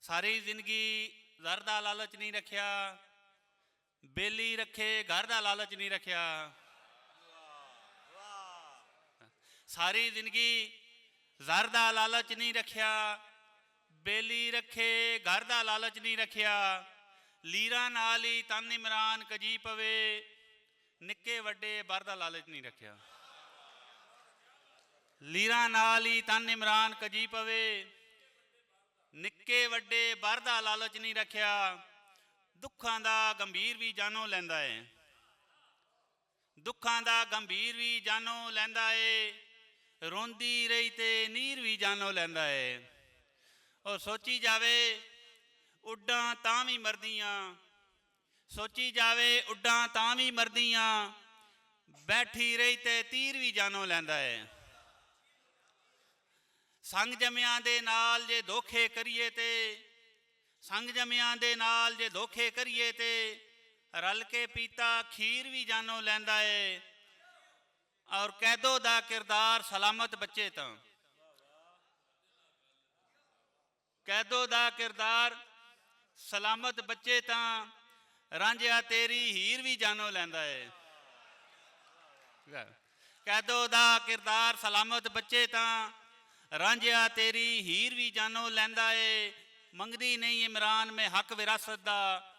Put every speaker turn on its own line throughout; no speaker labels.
ਸਾਰੀ ਜ਼ਿੰਦਗੀ ਜ਼ਰ ਦਾ ਲਾਲਚ ਨਹੀਂ ਰੱਖਿਆ, ਬੇਲੀ ਰੱਖੇ ਘਰ ਦਾ ਲਾਲਚ ਨਹੀਂ ਰੱਖਿਆ। ਸਾਰੀ ਜ਼ਿੰਦਗੀ ਜ਼ਰ ਦਾ ਲਾਲਚ ਨਹੀਂ ਰੱਖਿਆ, ਬੇਲੀ ਰੱਖੇ ਘਰ ਦਾ ਲਾਲਚ ਨਹੀਂ ਰੱਖਿਆ। ਲੀਰਾਂ ਨਾਲ ਹੀ ਤਨ ਇਮਰਾਨ ਕਜੀ ਪਵੇ, ਨਿੱਕੇ ਵੱਡੇ ਬਰ ਦਾ ਲਾਲਚ ਨਹੀਂ ਰੱਖਿਆ। ਲੀਰਾਂ ਨਾਲ ਹੀ ਤਨ ਇਮਰਾਨ ਕਜੀ ਪਵੇ, ਨਿੱਕੇ ਵੱਡੇ ਬਰ ਦਾ ਲਾਲਚ ਨਹੀਂ ਰੱਖਿਆ। ਦੁੱਖਾਂ ਦਾ ਗੰਭੀਰ ਵੀ ਜਾਨੋਂ ਲੈਂਦਾ ਏ, ਦੁੱਖਾਂ ਦਾ ਗੰਭੀਰ ਵੀ ਜਾਨੋਂ ਲੈਂਦਾ ਏ। ਰੋਂਦੀ ਰਹੀ ਤੇ ਨੀਰ ਵੀ ਜਾਨੋਂ ਲੈਂਦਾ ਏ। ਉਹ ਸੋਚੀ ਜਾਵੇ ਉੱਡਾਂ ਤਾਂ ਵੀ ਮਰਦੀਆਂ, ਸੋਚੀ ਜਾਵੇ ਉੱਡਾਂ ਤਾਂ ਵੀ ਮਰਦੀਆਂ। ਬੈਠੀ ਰਹੀ ਤੇ ਤੀਰ ਵੀ ਜਾਨੋਂ ਲੈਂਦਾ ਏ। ਸੰਗ ਜਮਿਆਂ ਦੇ ਨਾਲ ਜੇ ਧੋਖੇ ਕਰੀਏ ਤੇ, ਸੰਗ ਜਮਿਆਂ ਦੇ ਨਾਲ ਜੇ ਧੋਖੇ ਕਰੀਏ ਤੇ, ਰਲ ਕੇ ਪੀਤਾ ਖੀਰ ਵੀ ਜਾਨੋਂ ਲੈਂਦਾ ਏ। ਔਰ ਕੈਦੋ ਦਾ ਕਿਰਦਾਰ ਸਲਾਮਤ ਬੱਚੇ ਤਾਂ, ਕੈਦੋ ਦਾ ਕਿਰਦਾਰ ਸਲਾਮਤ ਬੱਚੇ ਤਾਂ, ਰਾਂਝਿਆ ਤੇਰੀ ਹੀਰ ਵੀ ਜਾਨੋਂ ਲੈਂਦਾ ਏ। ਕੈਦੋ ਦਾ ਕਿਰਦਾਰ ਸਲਾਮਤ ਬੱਚੇ ਤਾਂ, ਰਾਂਝਿਆ ਤੇਰੀ ਹੀਰ ਵੀ ਜਾਨੋਂ ਲੈਂਦਾ ਏ। ਮੰਗਦੀ ਨਹੀਂ ਇਮਰਾਨ ਮੈਂ ਹੱਕ ਵਿਰਾਸਤ ਦਾ,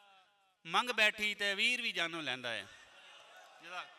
ਮੰਗ ਬੈਠੀ ਤੇ ਵੀਰ ਵੀ ਜਾਨੋਂ ਲੈਂਦਾ ਏ।